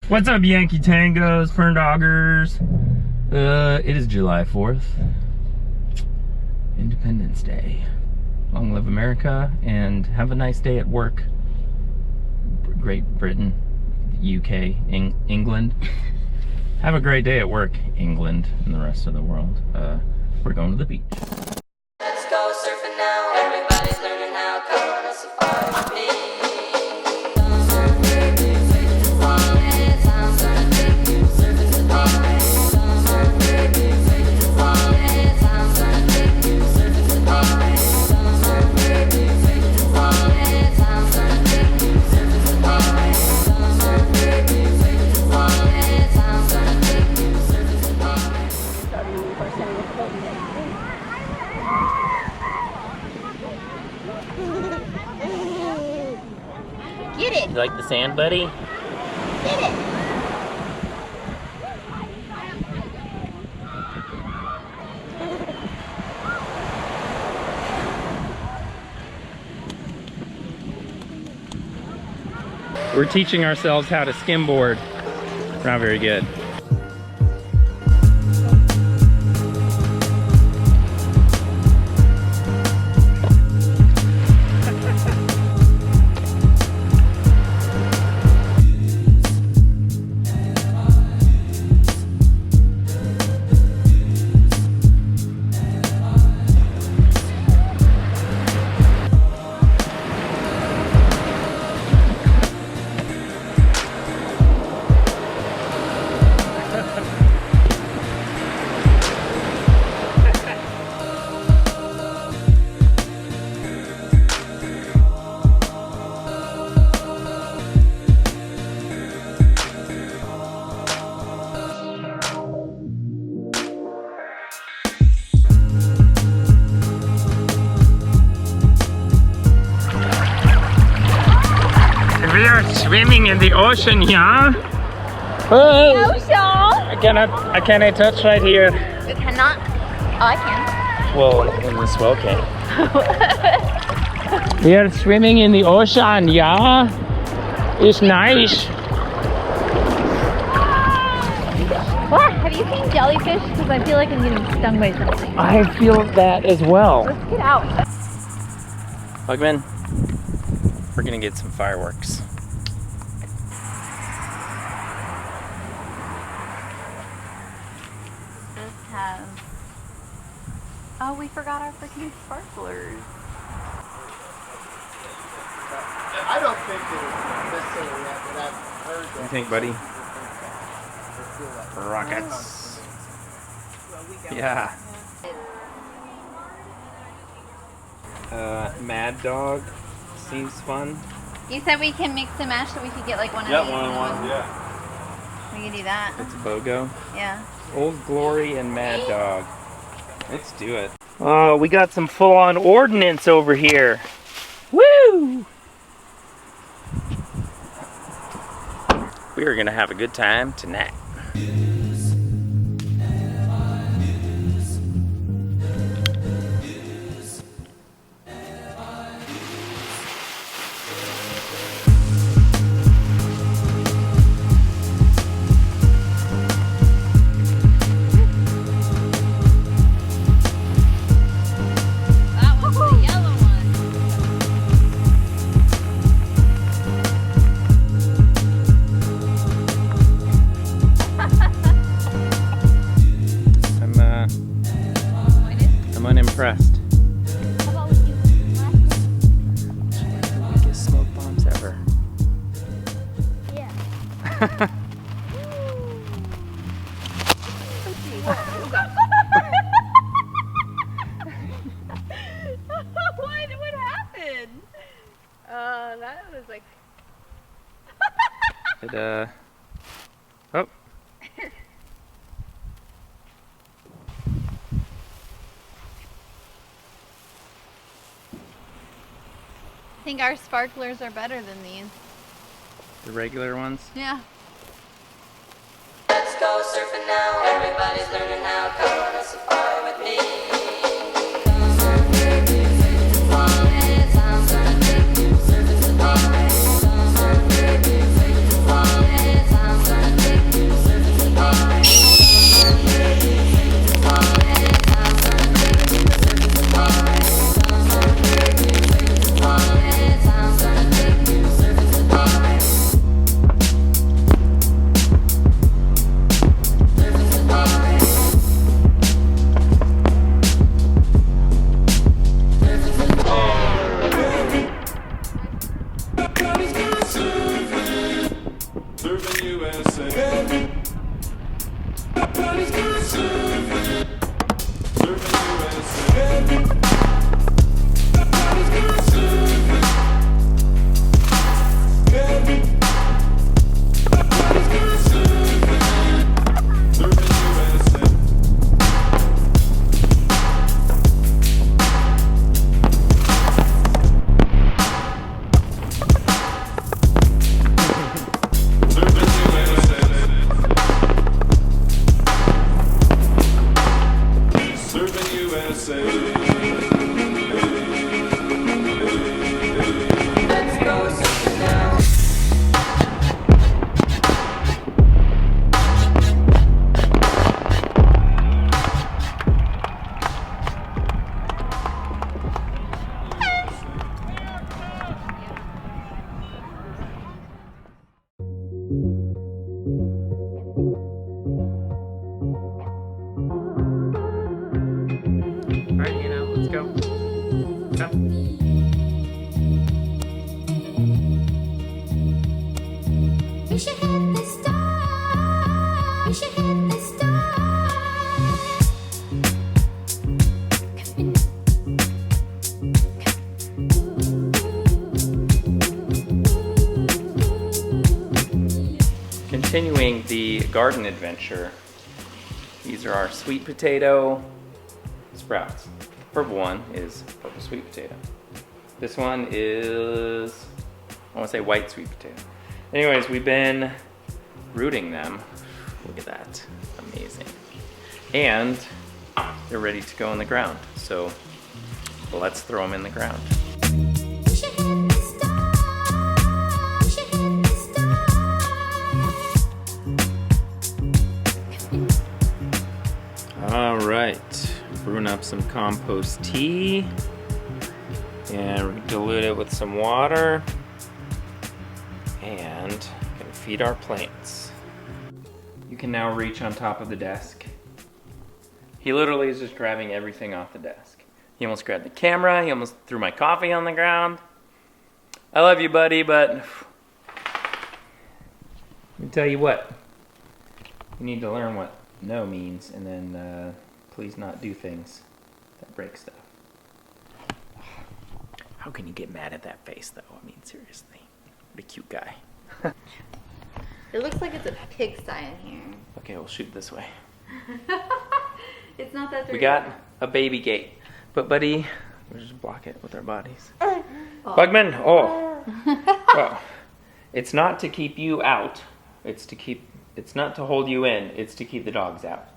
What's up, Yankee Tangos, Fern Doggers? It is July 4th. Independence Day. Long live America, and have a nice day at work. Great Britain, UK, England. Have a great day at work, England, and the rest of the world. We're going to the beach. Let's go surfing now. Everybody's learning how. Come on a safari with me. Get it! You like the sand, buddy? Get it! We're teaching ourselves how to skimboard. We're not very good. We are swimming in the ocean, yeah? Oh, can I touch right here? You cannot. Oh, I can. Well, in the swell can. We are swimming in the ocean, yeah? It's nice. What? Have you seen jellyfish? Because I feel like I'm getting stung by something. I feel that as well. Let's get out. Bugman, we're gonna get some fireworks. Just have... Oh, we forgot our freaking sparklers. I don't think it is necessarily that, but I've heard that. What do you think, buddy? Rockets. Yeah. Mad Dog seems fun. You said we can mix and match so we could get like one of these. Yeah, one. Yeah. We can do that. It's a BOGO. Yeah. Old Glory and Mad Dog. Let's do it. Oh, we got some full-on ordnance over here. Woo! We are gonna have a good time tonight. I'm unimpressed. How about we do It's one of the biggest smoke bombs ever. Yeah. What happened? That was like... It, oh. I think our sparklers are better than these. The regular ones? Yeah. Let's go surfing now. Everybody's learning how. Come on a safari with me. Surfing safari. Let's go surfing now. All right, Hannah, let's go. Come. We should hit the star. We should hit the star. Continuing the garden adventure, these are our sweet potato sprouts. Purple one is purple sweet potato. This one is, I want to say white sweet potato. Anyways, we've been rooting them. Look at that, amazing. And they're ready to go in the ground. So let's throw them in the ground. We should hit the star. We should hit the star. All right, brewing up some compost tea and dilute it with some water and gonna feed our plants. You can now reach on top of the desk. He literally is just grabbing everything off the desk. He almost grabbed the camera, he almost threw my coffee on the ground. I love you, buddy, but let me tell you what, you need to learn what no means, and then please not do things that break stuff. How can you get mad at that face, though? I mean, seriously. What a cute guy. It looks like it's a pigsty in here. Okay, we'll shoot this way. It's not that. We got a baby gate, but buddy, we'll just block it with our bodies. Bugman, oh. Well, it's not to keep you out. It's not to hold you in. It's to keep the dogs out.